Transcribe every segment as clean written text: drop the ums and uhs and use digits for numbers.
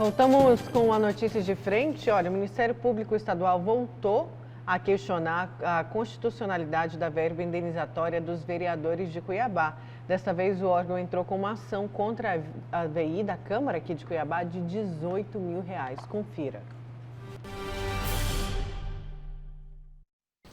Voltamos com a notícia de frente. Olha, o Ministério Público Estadual voltou a questionar a constitucionalidade da verba indenizatória dos vereadores de Cuiabá. Desta vez, o órgão entrou com uma ação contra a VI da Câmara aqui de Cuiabá de R$18 mil. Confira.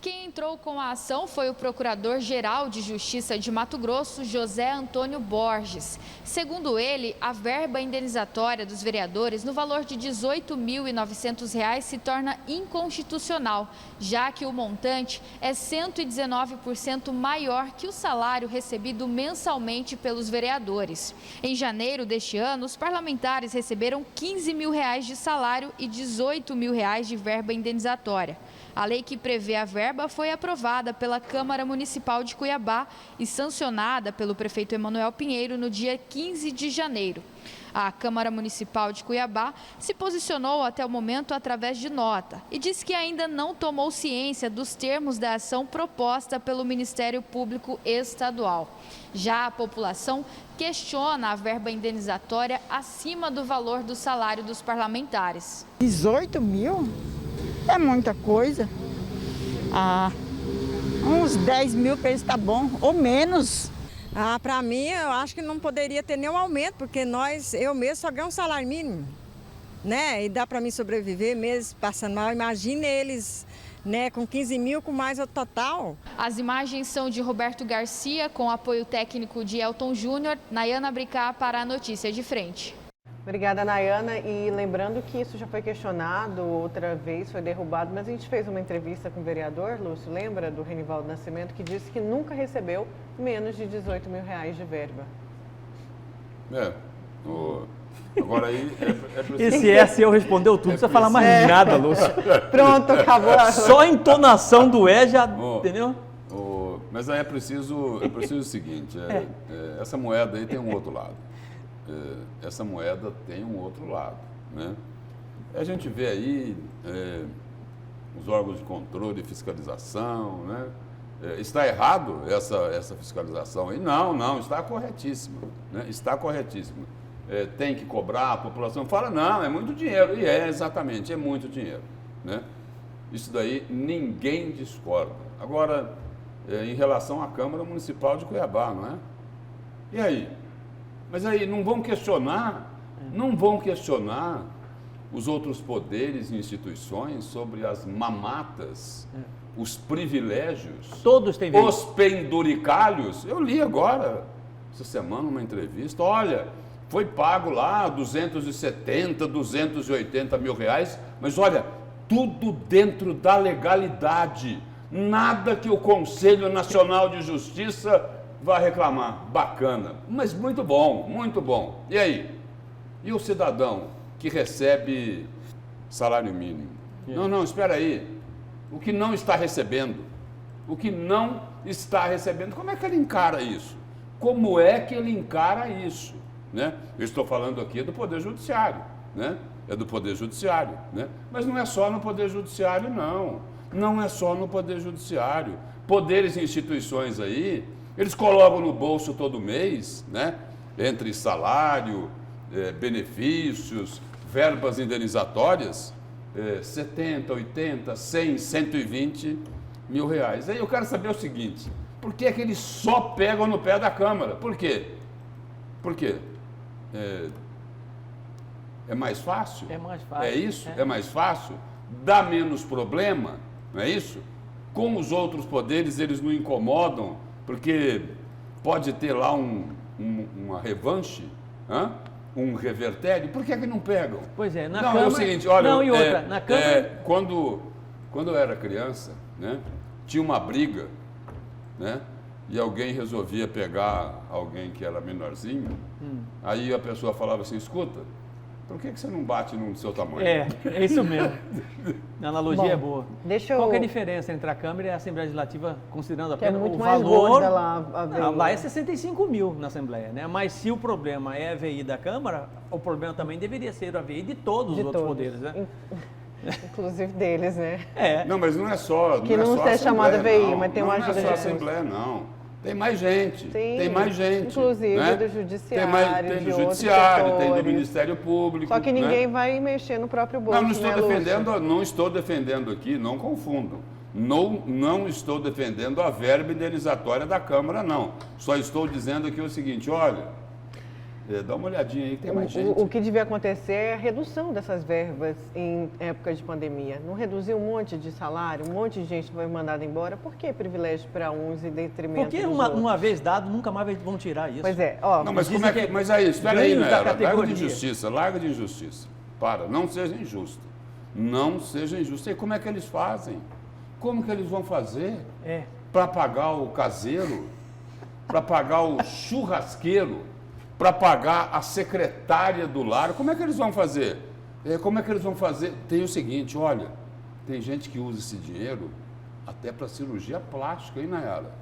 Quem entrou com a ação foi o Procurador-Geral de Justiça de Mato Grosso, José Antônio Borges. Segundo ele, a verba indenizatória dos vereadores no valor de R$ 18.900 se torna inconstitucional, já que o montante é 119% maior que o salário recebido mensalmente pelos vereadores. Em janeiro deste ano, os parlamentares receberam R$ 15 mil de salário e R$ 18 mil de verba indenizatória. A lei que prevê a verba foi aprovada pela Câmara Municipal de Cuiabá e sancionada pelo prefeito Emanuel Pinheiro no dia 15 de janeiro. A Câmara Municipal de Cuiabá se posicionou até o momento através de nota e disse que ainda não tomou ciência dos termos da ação proposta pelo Ministério Público Estadual. Já a população questiona a verba indenizatória acima do valor do salário dos parlamentares. 18 mil? É muita coisa. Uns 10 mil para eles tá bom, ou menos. Para mim, eu acho que não poderia ter nenhum aumento, porque eu mesmo só ganho um salário mínimo, né? E dá para mim sobreviver meses passando mal. Imagine eles, né, com 15 mil, com mais o total. As imagens são de Roberto Garcia, com apoio técnico de Elton Júnior. Nayana Bricá para a Notícia de Frente. Obrigada, Nayana. E lembrando que isso já foi questionado outra vez, foi derrubado, mas a gente fez uma entrevista com o vereador, Lúcio, lembra, do Renivaldo Nascimento, que disse que nunca recebeu menos de R$18 mil de verba. Agora aí é preciso... Esse SEO respondeu tudo, não precisa falar mais nada, Lúcio. Pronto, acabou. Só a entonação do já, entendeu? Mas aí é preciso o seguinte, essa moeda aí tem um outro lado. Essa moeda tem um outro lado, né? A gente vê aí os órgãos de controle e fiscalização, né? Está errado essa fiscalização aí? Não, está corretíssima, né? Está corretíssima. Tem que cobrar, a população fala, não, é muito dinheiro, e exatamente, é muito dinheiro, né? Isso daí ninguém discorda. Agora, em relação à Câmara Municipal de Cuiabá, não é? E aí? Mas aí não vão questionar os outros poderes e instituições sobre as mamatas, os privilégios, todos têm os penduricalhos. Eu li agora, essa semana, uma entrevista, olha, foi pago lá 270, 280 mil reais, mas olha, tudo dentro da legalidade, nada que o Conselho Nacional de Justiça vai reclamar. Bacana, mas muito bom, muito bom. E aí? E o cidadão que recebe salário mínimo? Não, espera aí. O que não está recebendo? Como é que ele encara isso? Como é que ele encara isso? Né? Eu estou falando aqui do Poder Judiciário, né? É do Poder Judiciário, né? Mas não é só no Poder Judiciário, não. Não é só no Poder Judiciário. Poderes e instituições aí, eles colocam no bolso todo mês, né? Entre salário, benefícios, verbas indenizatórias, 70, 80, 100, 120 mil reais. Aí eu quero saber o seguinte, por que é que eles só pegam no pé da Câmara? Por quê? Por quê? É mais fácil? É mais fácil. É isso? É mais fácil? Dá menos problema? Não é isso? Com os outros poderes eles não incomodam, porque pode ter lá uma revanche, um revertério, por que é que não pegam? Pois é, na não, Câmara... é o seguinte, olha... Não, e outra, na Câmara... Quando eu era criança, né, tinha uma briga, né, e alguém resolvia pegar alguém que era menorzinho, aí a pessoa falava assim, escuta, por que você não bate no seu tamanho? É isso mesmo. A analogia é boa. Qual que é a diferença entre a Câmara e a Assembleia Legislativa, considerando apenas o valor? Lá é 65 mil na Assembleia, né? Mas se o problema é a VI da Câmara, o problema também deveria ser a VI de todos os outros poderes, né? Inclusive deles, né? Não, mas não é só... Que não é chamada VI, mas tem uma ajuda. Não é só a Assembleia, não. Tem mais gente, Sim, tem mais gente. Inclusive né? do Judiciário, tem do Judiciário, tem do Ministério Público. Só que ninguém vai mexer no próprio bolso, não estou né, defendendo, não estou defendendo aqui, não confundam. Não estou defendendo a verba indenizatória da Câmara, não. Só estou dizendo aqui o seguinte, olha, dá uma olhadinha aí, tem mais gente. O que devia acontecer é a redução dessas verbas em época de pandemia. Não reduzir um monte de salário, um monte de gente foi mandada embora. Por que privilégio para uns e detrimento dos outros? Porque uma vez dado, nunca mais vão tirar isso. Pois é. Ó, não, mas como é que... Mas aí, espera aí, Nayara, larga de injustiça. Para, não seja injusto. Não seja injusto. E como é que eles fazem? Como que eles vão fazer? Para pagar o caseiro? Para pagar o churrasqueiro? Para pagar a secretária do lar? Como é que eles vão fazer? Como é que eles vão fazer? Tem o seguinte, olha, tem gente que usa esse dinheiro até para cirurgia plástica, hein, Nayara?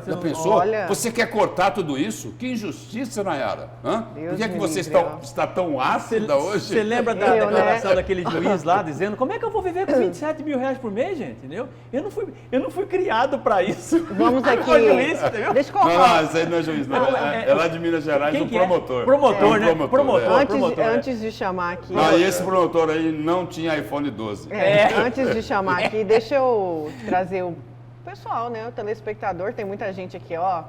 Já pensou? Olha... Você quer cortar tudo isso? Que injustiça, Nayara. Por que é que você está tão ácida hoje? Você lembra da declaração daquele juiz lá, dizendo como é que eu vou viver com 27 mil reais por mês, gente? Entendeu? Eu não fui criado para isso. Vamos aqui. Juiz, deixa eu colocar. Não, isso aí não é juiz, não. É lá de Minas Gerais, um promotor. Promotor, né? Promotor. Antes de chamar aqui... E esse promotor aí não tinha iPhone 12. Antes de chamar aqui, deixa eu trazer o pessoal, né? O telespectador, tem muita gente aqui, ó,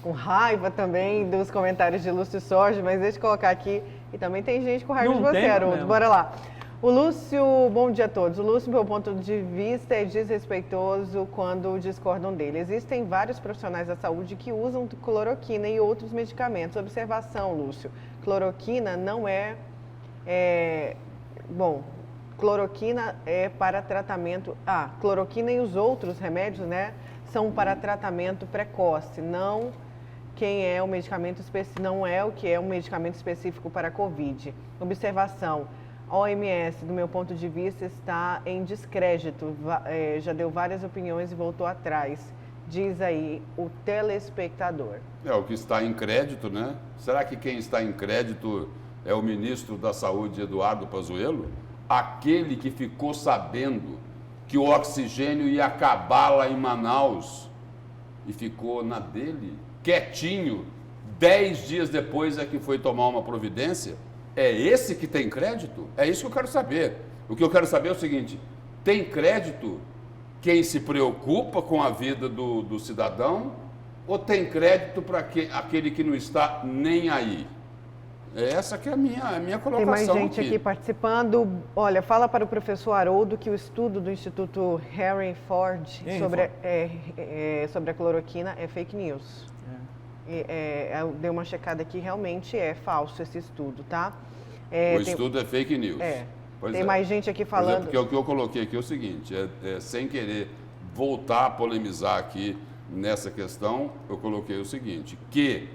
com raiva também dos comentários de Lúcio Sorge, mas deixa eu colocar aqui. E também tem gente com raiva de você, Haroldo. Bora lá. O Lúcio, bom dia a todos. O Lúcio, meu ponto de vista, é desrespeitoso quando discordam dele. Existem vários profissionais da saúde que usam cloroquina e outros medicamentos. Observação, Lúcio. Cloroquina não cloroquina é para tratamento... cloroquina e os outros remédios, né, são para tratamento precoce, não não é o que é um medicamento específico para a Covid. Observação, a OMS, do meu ponto de vista, está em descrédito, já deu várias opiniões e voltou atrás, diz aí o telespectador. O que está em crédito, né? Será que quem está em crédito é o ministro da Saúde, Eduardo Pazuello? Aquele que ficou sabendo que o oxigênio ia acabar lá em Manaus e ficou na dele, quietinho, 10 dias depois é que foi tomar uma providência? É esse que tem crédito? É isso que eu quero saber. O que eu quero saber é o seguinte, tem crédito quem se preocupa com a vida do cidadão ou tem crédito para aquele que não está nem aí? Essa que é a minha colocação. Tem mais gente aqui participando. Olha, fala para o professor Haroldo que o estudo do Instituto Henry Ford sobre a cloroquina é fake news. Deu uma checada aqui, realmente é falso esse estudo, tá? Estudo é fake news. Tem mais gente aqui falando. Porque o que eu coloquei aqui é o seguinte, sem querer voltar a polemizar aqui nessa questão, eu coloquei o seguinte, que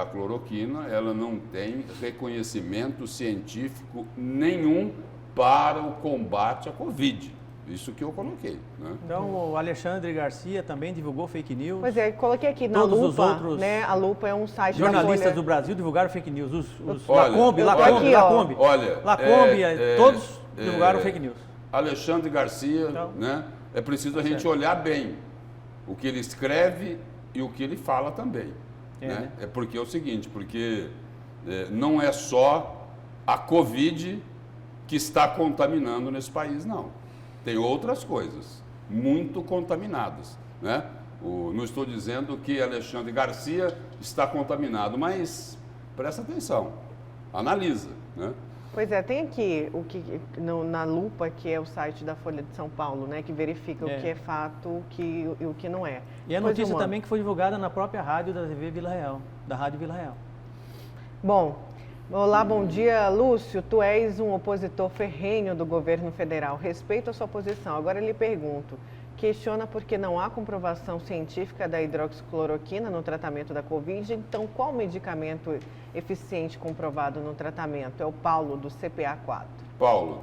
a cloroquina, ela não tem reconhecimento científico nenhum para o combate à Covid. Isso que eu coloquei. Né? Então, o Alexandre Garcia também divulgou fake news. Pois é, coloquei aqui na Todos Lupa, os outros né? A Lupa é um site jornalistas do Brasil divulgaram fake news. Lacombe, todos divulgaram fake news. Alexandre Garcia, então, né? É preciso a gente olhar bem o que ele escreve e o que ele fala também. Né? É porque é o seguinte, não é só a Covid que está contaminando nesse país, não. Tem outras coisas muito contaminadas, né? Não estou dizendo que Alexandre Garcia está contaminado, mas presta atenção, analisa, né? Pois é, tem aqui na Lupa, que é o site da Folha de São Paulo, né, que verifica o que é fato e o que não é. E a notícia também que foi divulgada na própria rádio da TV Vila Real, da Rádio Vila Real. Bom, olá, bom dia, Lúcio. Tu és um opositor ferrenho do governo federal. Respeito a sua posição. Agora lhe pergunto, questiona porque não há comprovação científica da hidroxicloroquina no tratamento da Covid. Então, qual medicamento eficiente comprovado no tratamento? É o Paulo, do CPA4. Paulo,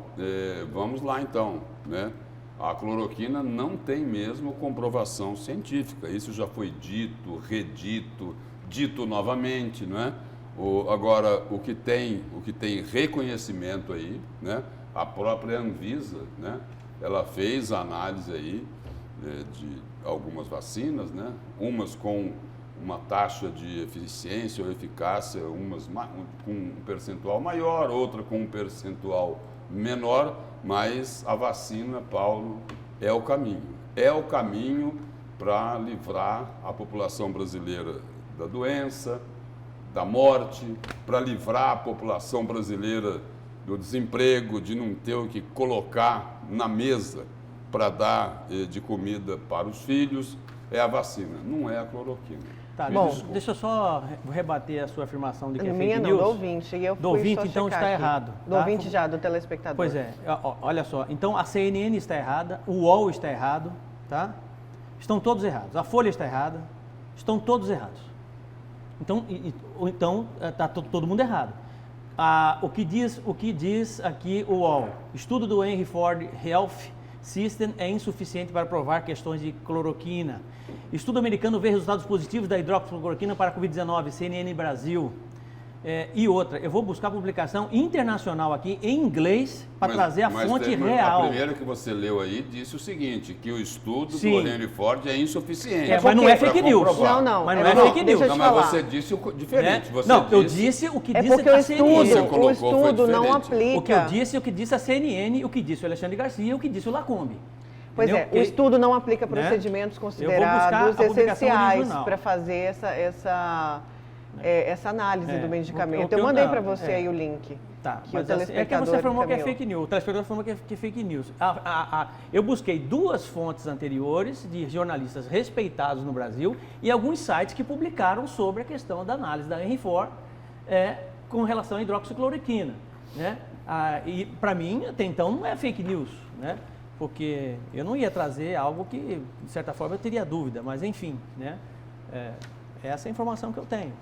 vamos lá então, né? A cloroquina não tem mesmo comprovação científica. Isso já foi dito, redito, dito novamente, né? Agora, o que tem reconhecimento aí, né? A própria Anvisa, né? Ela fez a análise aí de algumas vacinas, né? Umas com uma taxa de eficiência ou eficácia, umas com um percentual maior, outra com um percentual menor, mas a vacina, Paulo, é o caminho. É o caminho para livrar a população brasileira da doença, da morte, para livrar a população brasileira do desemprego, de não ter o que colocar na mesa para dar de comida para os filhos. É a vacina, não é a cloroquina. Tá, bom, deixa eu só rebater a sua afirmação de que é fake news. Não, do ouvinte. E eu fui do ouvinte, então, está errado. Do ouvinte já, do telespectador. Pois é, olha só. Então, a CNN está errada, o UOL está errado, tá? Estão todos errados. A Folha está errada, estão todos errados. Então está todo mundo errado. O que diz aqui o UOL? Estudo do Henry Ford Health System é insuficiente para provar questões de cloroquina. Estudo americano vê resultados positivos da hidroxicloroquina para a Covid-19, CNN Brasil. E outra, eu vou buscar publicação internacional aqui em inglês para trazer a fonte real. A primeira que você leu aí disse o seguinte, que o estudo do Henry Ford é insuficiente. Mas não é fake news. Não. Mas não é fake news. Não, mas você disse o diferente. Eu disse o que disse a CNN. O estudo não aplica. O que eu disse, o que disse a CNN, o que disse o Alexandre Garcia, o que disse o Lacombe. Pois é, o estudo não aplica procedimentos considerados essenciais para fazer essa análise do medicamento. Eu mandei para você aí o link. Tá, mas é que você afirmou que é fake news. O telespectador afirmou que é fake news. Eu busquei 2 fontes anteriores de jornalistas respeitados no Brasil e alguns sites que publicaram sobre a questão da análise da Henry Ford com relação à hidroxicloroquina. Né? E para mim, até então, não é fake news, né? Porque eu não ia trazer algo que, de certa forma, eu teria dúvida, mas enfim, né? Essa é a informação que eu tenho.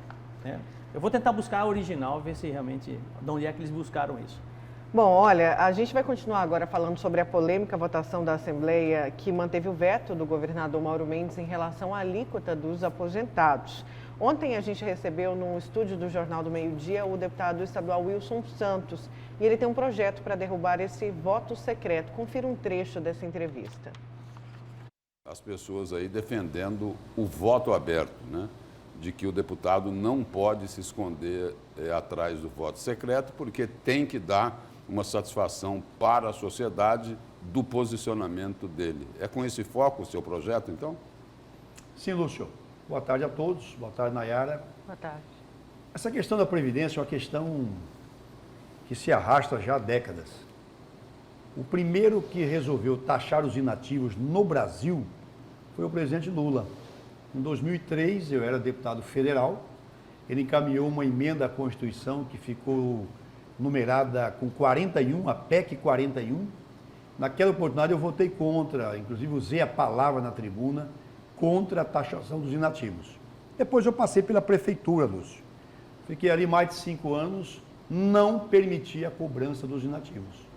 Né? Eu vou tentar buscar a original, ver se realmente, de onde é que eles buscaram isso. Bom, olha, a gente vai continuar agora falando sobre a polêmica votação da Assembleia que manteve o veto do governador Mauro Mendes em relação à alíquota dos aposentados. Ontem a gente recebeu no estúdio do Jornal do Meio-Dia o deputado estadual Wilson Santos e ele tem um projeto para derrubar esse voto secreto. Confira um trecho dessa entrevista. As pessoas aí defendendo o voto aberto, né? De que o deputado não pode se esconder atrás do voto secreto, porque tem que dar uma satisfação para a sociedade do posicionamento dele. É com esse foco o seu projeto, então? Sim, Lúcio. Boa tarde a todos. Boa tarde, Nayara. Boa tarde. Essa questão da Previdência é uma questão que se arrasta já há décadas. O primeiro que resolveu taxar os inativos no Brasil foi o presidente Lula. Em 2003, eu era deputado federal, ele encaminhou uma emenda à Constituição que ficou numerada com 41, a PEC 41. Naquela oportunidade eu votei contra, inclusive usei a palavra na tribuna, contra a taxação dos inativos. Depois eu passei pela prefeitura, Lúcio. Fiquei ali mais de 5 anos, não permitia a cobrança dos inativos.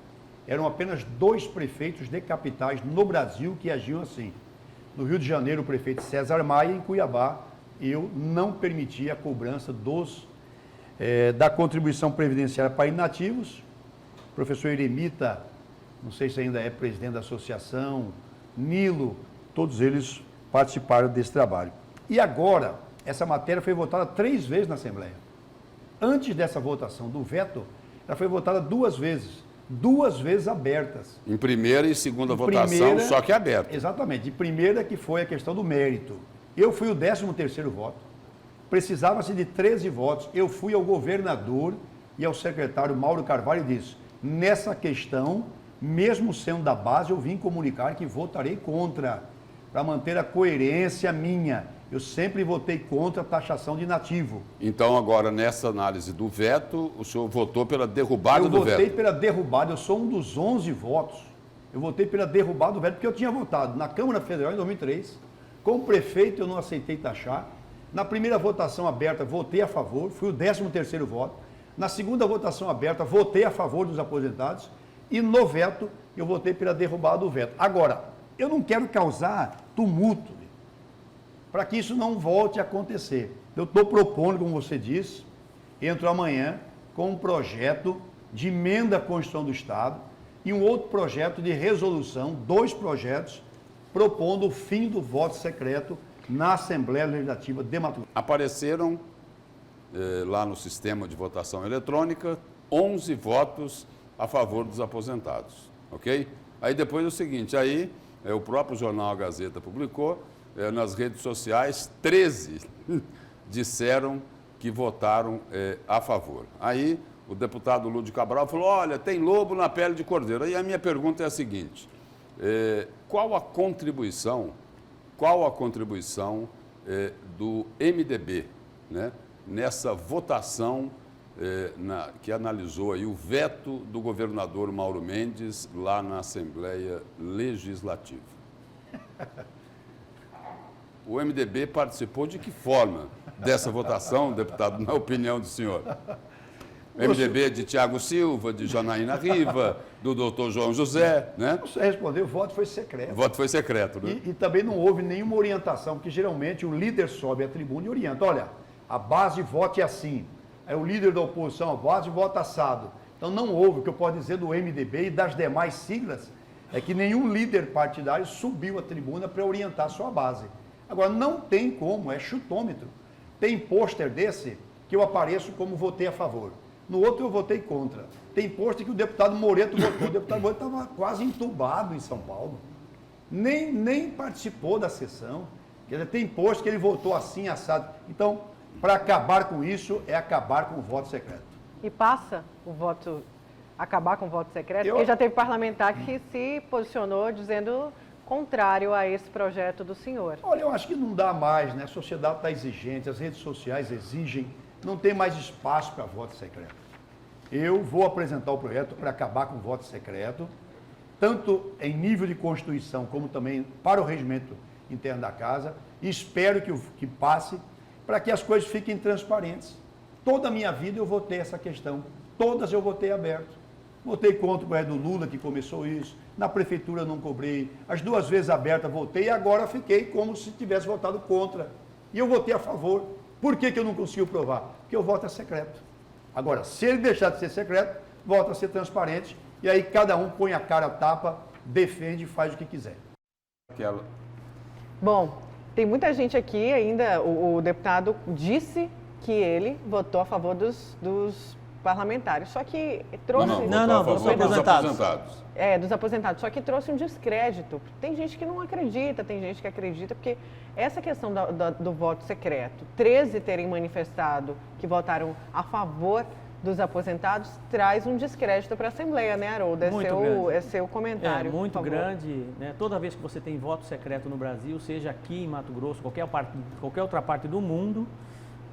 Eram apenas 2 prefeitos de capitais no Brasil que agiam assim. No Rio de Janeiro, o prefeito César Maia, em Cuiabá, eu não permitia a cobrança da contribuição previdenciária para inativos. O professor Eremita, não sei se ainda é presidente da associação, Nilo, todos eles participaram desse trabalho. E agora, essa matéria foi votada 3 vezes na Assembleia. Antes dessa votação do veto, ela foi votada 2 vezes. 2 vezes abertas. Em primeira e segunda votação, só que aberta. Exatamente. De primeira que foi a questão do mérito. Eu fui o 13º voto. Precisava-se de 13 votos. Eu fui ao governador e ao secretário Mauro Carvalho e disse, nessa questão, mesmo sendo da base, eu vim comunicar que votarei contra, para manter a coerência minha. Eu sempre votei contra a taxação de inativo. Então, agora, nessa análise do veto, o senhor votou pela derrubada do veto? Eu votei pela derrubada, eu sou um dos 11 votos. Eu votei pela derrubada do veto, porque eu tinha votado na Câmara Federal em 2003. Como prefeito, eu não aceitei taxar. Na primeira votação aberta, votei a favor, fui o 13º voto. Na segunda votação aberta, votei a favor dos aposentados. E no veto, eu votei pela derrubada do veto. Agora, eu não quero causar tumulto, para que isso não volte a acontecer. Eu estou propondo, como você disse, entro amanhã com um projeto de emenda à Constituição do Estado e um outro projeto de resolução, 2 projetos, propondo o fim do voto secreto na Assembleia Legislativa de Mato Grosso. Apareceram lá no sistema de votação eletrônica 11 votos a favor dos aposentados, ok? Aí depois é o seguinte, aí o próprio jornal A Gazeta publicou, nas redes sociais, 13 disseram que votaram a favor. Aí o deputado Lúdio Cabral falou, olha, tem lobo na pele de cordeiro. Aí a minha pergunta é a seguinte, qual a contribuição do MDB, né, nessa votação que analisou aí o veto do governador Mauro Mendes lá na Assembleia Legislativa? O MDB participou de que forma dessa votação, deputado, na opinião do senhor? O MDB de Tiago Silva, de Janaína Riva, do doutor João José, né? Você respondeu, o voto foi secreto. O voto foi secreto, né? E também não houve nenhuma orientação, porque geralmente o líder sobe à tribuna e orienta. Olha, a base vote assim. É o líder da oposição, a base vota assado. Então não houve, o que eu posso dizer do MDB e das demais siglas, é que nenhum líder partidário subiu à tribuna para orientar a sua base. Agora, não tem como, é chutômetro. Tem pôster desse que eu apareço como votei a favor. No outro eu votei contra. Tem pôster que o deputado Moreto votou. O deputado Moreto estava quase entubado em São Paulo. Nem participou da sessão. Quer dizer, tem pôster que ele votou assim, assado. Então, para acabar com isso, é acabar com o voto secreto. E passa o voto, acabar com o voto secreto? Porque já teve parlamentar que se posicionou dizendo contrário a esse projeto do senhor. Olha, eu acho que não dá mais, né? A sociedade está exigente, as redes sociais exigem, não tem mais espaço para voto secreto. Eu vou apresentar o projeto para acabar com o voto secreto, tanto em nível de Constituição, como também para o regimento interno da Casa, e espero que passe, para que as coisas fiquem transparentes. Toda a minha vida eu votei essa questão, todas eu votei aberto. Votei contra o projeto do Lula, que começou isso, na prefeitura não cobrei, as 2 vezes abertas votei e agora fiquei como se tivesse votado contra. E eu votei a favor. Por que eu não consigo provar? Porque o voto é secreto. Agora, se ele deixar de ser secreto, volta a ser transparente e aí cada um põe a cara a tapa, defende e faz o que quiser. Bom, tem muita gente aqui ainda, o deputado disse que ele votou a favor dos parlamentares, só que trouxe... Não, dos aposentados. Dos aposentados, só que trouxe um descrédito. Tem gente que não acredita, tem gente que acredita, porque essa questão do voto secreto, 13 terem manifestado que votaram a favor dos aposentados, traz um descrédito para a Assembleia, né, Haroldo? É seu comentário. É muito grande, né? Toda vez que você tem voto secreto no Brasil, seja aqui em Mato Grosso, qualquer outra parte do mundo,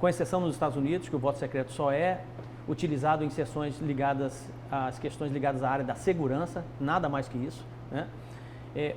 com exceção nos Estados Unidos, que o voto secreto só é utilizado em sessões ligadas às questões ligadas à área da segurança, nada mais que isso, né?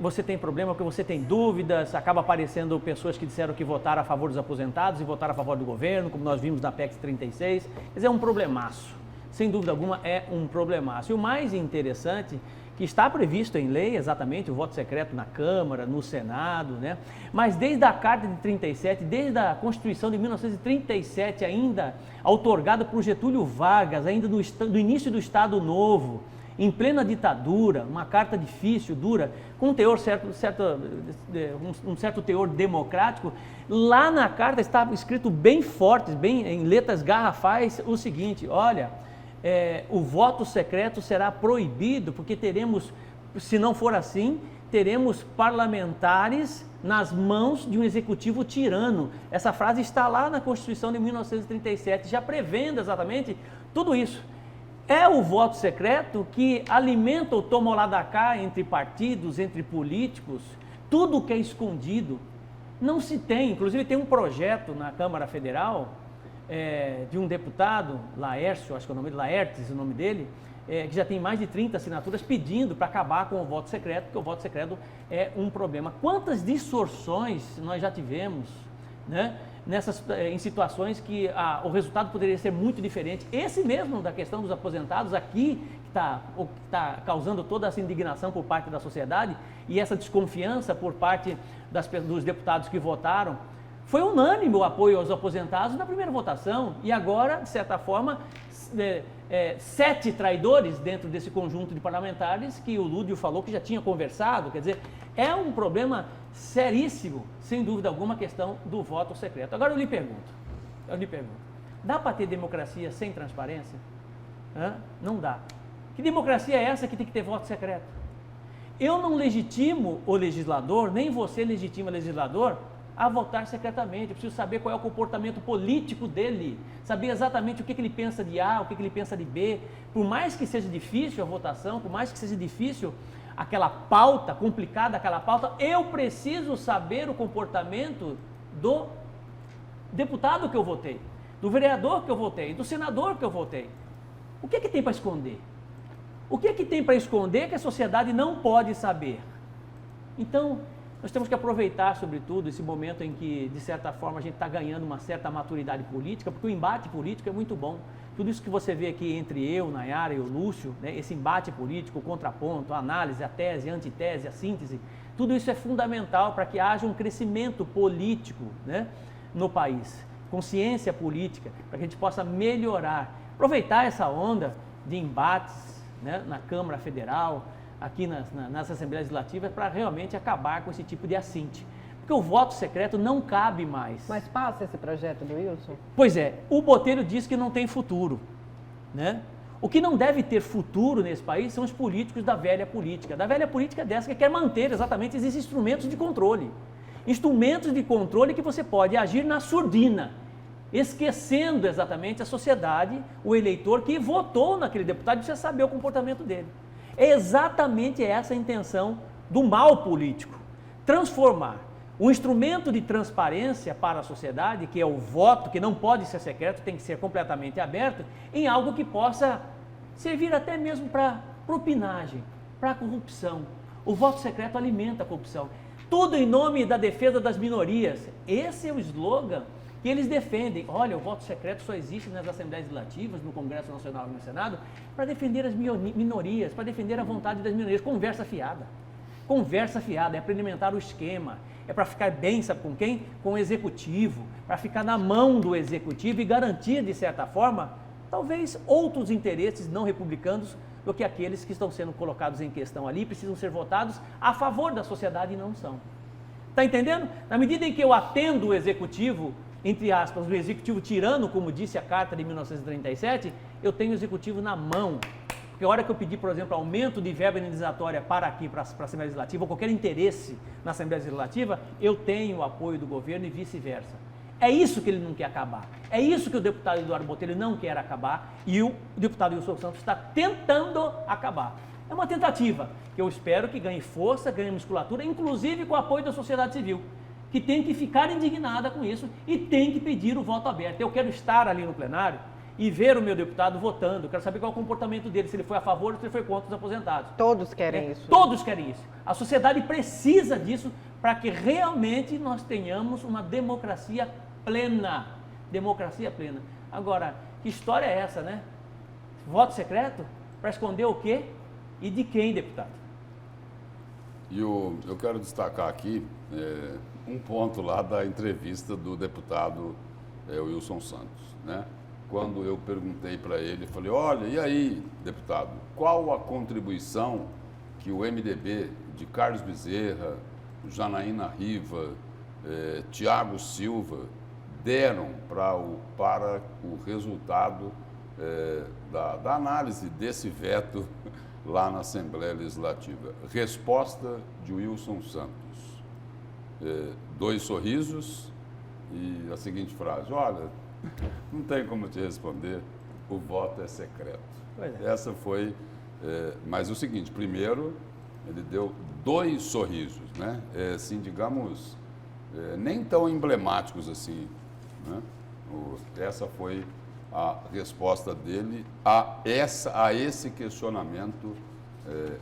Você tem problema porque você tem dúvidas, acaba aparecendo pessoas que disseram que votaram a favor dos aposentados e votaram a favor do governo, como nós vimos na PEC 36, quer dizer, é um problemaço, sem dúvida alguma é um problemaço. E o mais interessante, que está previsto em lei exatamente o voto secreto na Câmara, no Senado, né? Mas desde a Carta de 37, desde a Constituição de 1937 ainda, outorgada por Getúlio Vargas, ainda do início do Estado Novo, em plena ditadura, uma carta difícil, dura, com um teor um certo teor democrático, lá na carta estava escrito bem forte, bem em letras garrafais, o seguinte, olha, o voto secreto será proibido, porque teremos, se não for assim, teremos parlamentares nas mãos de um executivo tirano. Essa frase está lá na Constituição de 1937, já prevendo exatamente tudo isso. É o voto secreto que alimenta o toma lá da cá entre partidos, entre políticos, tudo que é escondido. Não se tem, inclusive tem um projeto na Câmara Federal de um deputado, Laércio, acho que é o nome dele, Laertes, o nome dele, que já tem mais de 30 assinaturas pedindo para acabar com o voto secreto, porque o voto secreto é um problema. Quantas distorções nós já tivemos, né? Em situações que o resultado poderia ser muito diferente. Esse mesmo da questão dos aposentados aqui, que está causando toda essa indignação por parte da sociedade e essa desconfiança por parte dos deputados que votaram, Foi unânime o apoio aos aposentados na primeira votação e agora, de certa forma, 7 traidores dentro desse conjunto de parlamentares que o Lúdio falou que já tinha conversado. Quer dizer, é um problema seríssimo, sem dúvida alguma, a questão do voto secreto. Agora eu lhe pergunto, dá para ter democracia sem transparência? Não dá. Que democracia é essa que tem que ter voto secreto? Eu não legitimo o legislador, nem você legitima o legislador a votar secretamente. Eu preciso saber qual é o comportamento político dele, saber exatamente o que ele pensa de A, o que ele pensa de B. Por mais que seja difícil a votação, por mais que seja difícil aquela pauta, complicada aquela pauta, eu preciso saber o comportamento do deputado que eu votei, do vereador que eu votei, do senador que eu votei. O que tem para esconder? O que tem para esconder que a sociedade não pode saber? Então, nós temos que aproveitar, sobretudo, esse momento em que, de certa forma, a gente está ganhando uma certa maturidade política, porque o embate político é muito bom. Tudo isso que você vê aqui entre eu, Nayara e o Lúcio, né, esse embate político, o contraponto, a análise, a tese, a antitese, a síntese, tudo isso é fundamental para que haja um crescimento político, né, no país, consciência política, para que a gente possa melhorar, aproveitar essa onda de embates, né, na Câmara Federal, aqui nas Assembleias Legislativas, para realmente acabar com esse tipo de assinte. Porque o voto secreto não cabe mais. Mas passa esse projeto do Wilson? Pois é, o Botelho diz que não tem futuro, né? O que não deve ter futuro nesse país são os políticos da velha política dessa que quer manter exatamente esses instrumentos de controle. Instrumentos de controle que você pode agir na surdina, esquecendo exatamente a sociedade, o eleitor que votou naquele deputado, precisa saber o comportamento dele. É exatamente essa a intenção do mal político, transformar um instrumento de transparência para a sociedade, que é o voto, que não pode ser secreto, tem que ser completamente aberto, em algo que possa servir até mesmo para propinagem, para corrupção. O voto secreto alimenta a corrupção. Tudo em nome da defesa das minorias. Esse é o slogan que eles defendem. Olha, o voto secreto só existe nas Assembleias Legislativas, no Congresso Nacional e no Senado, para defender as minorias, para defender a vontade das minorias. Conversa fiada. Conversa fiada, é para alimentar o esquema, é para ficar bem, sabe com quem? Com o Executivo, para ficar na mão do Executivo e garantir, de certa forma, talvez outros interesses não republicanos do que aqueles que estão sendo colocados em questão ali, precisam ser votados a favor da sociedade e não são. Está entendendo? Na medida em que eu atendo o Executivo, entre aspas, o Executivo tirano, como disse a Carta de 1937, eu tenho o Executivo na mão. Porque a hora que eu pedir, por exemplo, aumento de verba indenizatória para aqui, para a Assembleia Legislativa, ou qualquer interesse na Assembleia Legislativa, eu tenho o apoio do governo e vice-versa. É isso que ele não quer acabar. É isso que o deputado Eduardo Botelho não quer acabar e o deputado Wilson Santos está tentando acabar. É uma tentativa que eu espero que ganhe força, ganhe musculatura, inclusive com o apoio da sociedade civil, que tem que ficar indignada com isso e tem que pedir o voto aberto. Eu quero estar ali no plenário e ver o meu deputado votando, eu quero saber qual é o comportamento dele, se ele foi a favor ou se ele foi contra os aposentados. Todos querem isso. Todos querem isso. A sociedade precisa disso para que realmente nós tenhamos uma democracia plena. Democracia plena. Agora, que história é essa, né? Voto secreto? Para esconder o quê? E de quem, deputado? E eu quero destacar aqui um ponto lá da entrevista do deputado Wilson Santos, né? Quando eu perguntei para ele, falei, olha, e aí, deputado, qual a contribuição que o MDB de Carlos Bezerra, Janaína Riva, Tiago Silva deram para o resultado da análise desse veto lá na Assembleia Legislativa? Resposta de Wilson Santos. 2 sorrisos e a seguinte frase, olha, não tem como te responder, o voto é secreto. Essa foi, mas o seguinte, primeiro, ele deu 2 sorrisos, né? Assim, digamos, nem tão emblemáticos assim, né? Essa foi a resposta dele a esse questionamento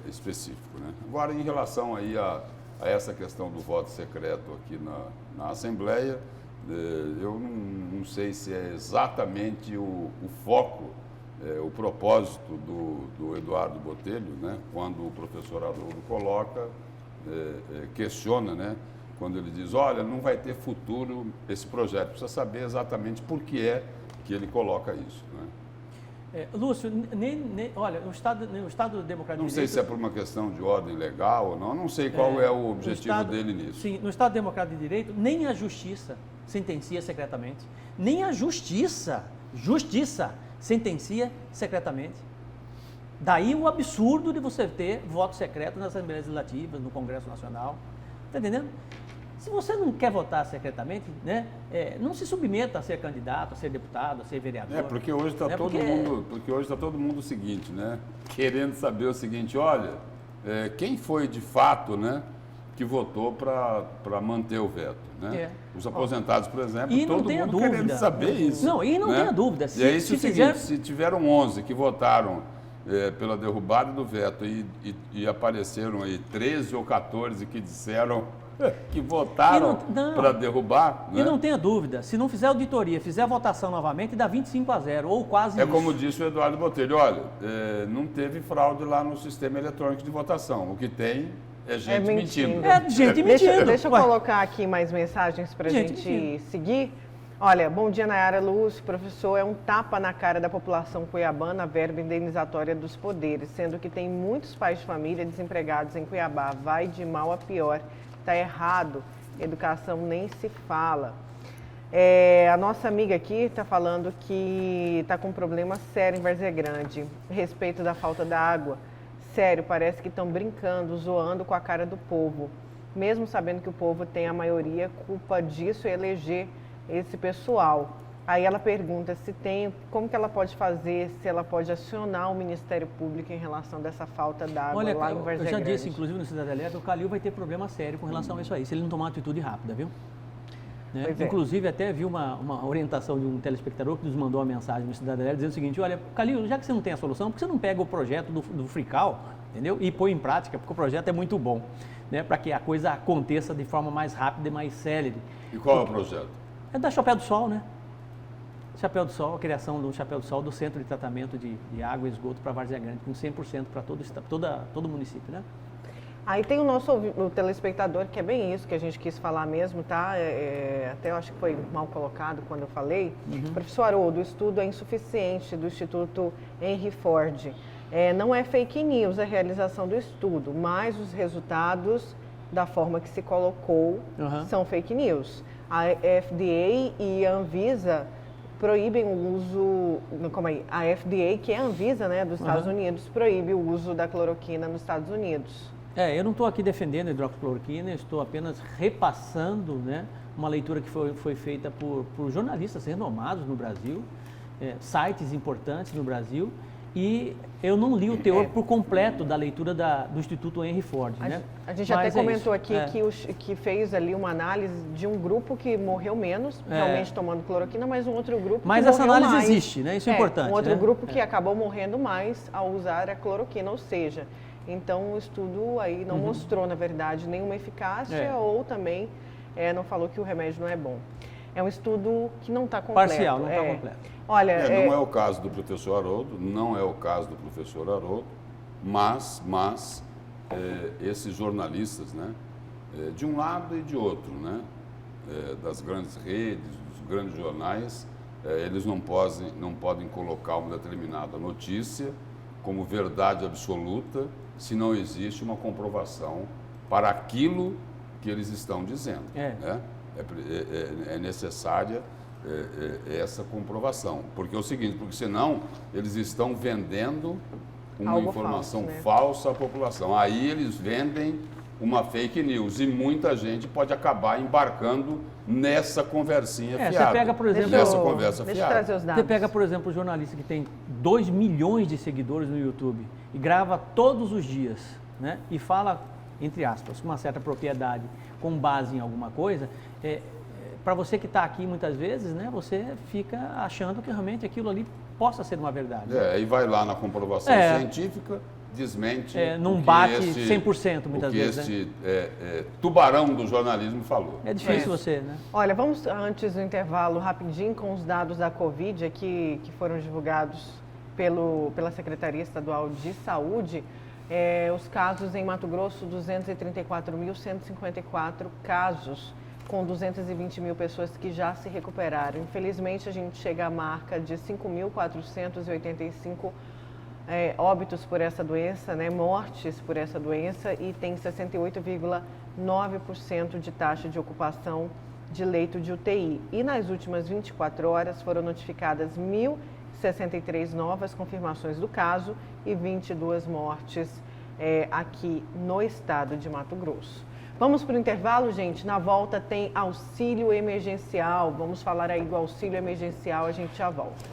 específico, né? Agora, em relação aí a essa questão do voto secreto aqui na Assembleia, eu não sei se é exatamente o foco, o propósito do Eduardo Botelho, né? Quando o professor Haroldo coloca, questiona, né? quando ele diz, olha, não vai ter futuro esse projeto. Precisa saber exatamente por que é que ele coloca isso. Né? Lúcio, olha, o Estado Democrático de Direito... Não sei se é por uma questão de ordem legal ou não sei qual é o objetivo dele nisso. Sim, no Estado Democrático de Direito, nem a Justiça sentencia secretamente, nem a Justiça sentencia secretamente. Daí o absurdo de você ter voto secreto nas Assembleias Legislativas, no Congresso Nacional. Está entendendo? Se você não quer votar secretamente, né, não se submeta a ser candidato, a ser deputado, a ser vereador. Porque hoje está todo mundo o seguinte, né? Querendo saber o seguinte, olha, quem foi de fato, né, que votou para manter o veto, né? Os aposentados, por exemplo, e todo mundo querendo saber isso. Não, e não tenha dúvida. E aí, se tiveram 11 que votaram pela derrubada do veto e apareceram aí 13 ou 14 que disseram que votaram para derrubar. E não tenha dúvida, se não fizer auditoria, fizer a votação novamente, dá 25-0, ou quase isso. Como disse o Eduardo Botelho, olha, não teve fraude lá no sistema eletrônico de votação, o que tem é gente mentindo. Deixa eu colocar aqui mais mensagens para a gente seguir. Olha, bom dia, Nayara Lúcio. Professor, é um tapa na cara da população cuiabana a verba indenizatória dos poderes, sendo que tem muitos pais de família desempregados em Cuiabá. Vai de mal a pior. Está errado. Educação nem se fala. A nossa amiga aqui está falando que está com um problema sério em Várzea Grande, a respeito da falta da água. Sério, parece que estão brincando, zoando com a cara do povo. Mesmo sabendo que o povo tem a maioria culpa disso e eleger esse pessoal. Aí ela pergunta se tem, como que ela pode fazer, se ela pode acionar o Ministério Público em relação dessa falta d'água lá em Várzea Grande. Eu já disse, inclusive, no Cidade Alerta, o Calil vai ter problema sério com relação a isso aí, se ele não tomar uma atitude rápida, viu? Inclusive, até vi uma orientação de um telespectador que nos mandou uma mensagem no Cidade Alerta dizendo o seguinte, olha, Calil, já que você não tem a solução, por que você não pega o projeto do Frical, entendeu? E põe em prática, porque o projeto é muito bom, né? Para que a coisa aconteça de forma mais rápida e mais célere. E qual é o projeto? É da Chapéu do Sol, né? Chapéu do Sol, a criação do Chapéu do Sol, do Centro de Tratamento de Água e Esgoto para Várzea Grande, com 100% para todo o município, né? Aí tem o telespectador, que é bem isso que a gente quis falar mesmo, tá? Até eu acho que foi mal colocado quando eu falei. Professor Haroldo, o estudo é insuficiente do Instituto Henry Ford. Não é fake news a realização do estudo, mas os resultados da forma que se colocou são fake news. A FDA e a Anvisa proíbem o uso, a FDA, que é a Anvisa, né, dos Estados Unidos, proíbe o uso da cloroquina nos Estados Unidos. Eu não estou aqui defendendo a hidroxicloroquina, estou apenas repassando, né, uma leitura que foi feita por jornalistas renomados no Brasil, sites importantes no Brasil, e eu não li o teor por completo da leitura do Instituto Henry Ford, né? A gente até comentou aqui que fez ali uma análise de um grupo que morreu menos, realmente tomando cloroquina, mas um outro grupo que morreu mais. Mas essa análise existe, né? Isso é importante. Um outro grupo que acabou morrendo mais ao usar a cloroquina, ou seja, então o estudo aí não mostrou, na verdade, nenhuma eficácia ou também não falou que o remédio não é bom. É um estudo que não está completo. Parcial, não está completo. Olha, não é o caso do professor Haroldo, não é o caso do professor Haroldo, mas esses jornalistas, né, de um lado e de outro, né, das grandes redes, dos grandes jornais, eles não podem colocar uma determinada notícia como verdade absoluta se não existe uma comprovação para aquilo que eles estão dizendo. Né? É necessária essa comprovação, porque é o seguinte, porque senão eles estão vendendo uma informação falsa à população. Aí eles vendem uma fake news e muita gente pode acabar embarcando nessa conversinha fiada. Você pega, por exemplo, nessa conversa fiada. Você pega, por exemplo, o jornalista que tem 2 milhões de seguidores no YouTube e grava todos os dias, né? E fala, entre aspas, com uma certa propriedade, com base em alguma coisa, para você que está aqui muitas vezes, né, você fica achando que realmente aquilo ali possa ser uma verdade. E vai lá na comprovação científica, desmente. Não bate 100% muitas vezes. O que tubarão do jornalismo falou. É difícil você, né? Olha, vamos antes do intervalo rapidinho com os dados da Covid aqui, que foram divulgados pela Secretaria Estadual de Saúde. Os casos em Mato Grosso, 234.154 casos, com 220 mil pessoas que já se recuperaram. Infelizmente, a gente chega à marca de 5.485 óbitos por essa doença, né, mortes por essa doença, e tem 68,9% de taxa de ocupação de leito de UTI. E nas últimas 24 horas foram notificadas 1.063 novas confirmações do caso e 22 mortes aqui no estado de Mato Grosso. Vamos para o intervalo, gente. Na volta tem auxílio emergencial. Vamos falar aí do auxílio emergencial, a gente já volta.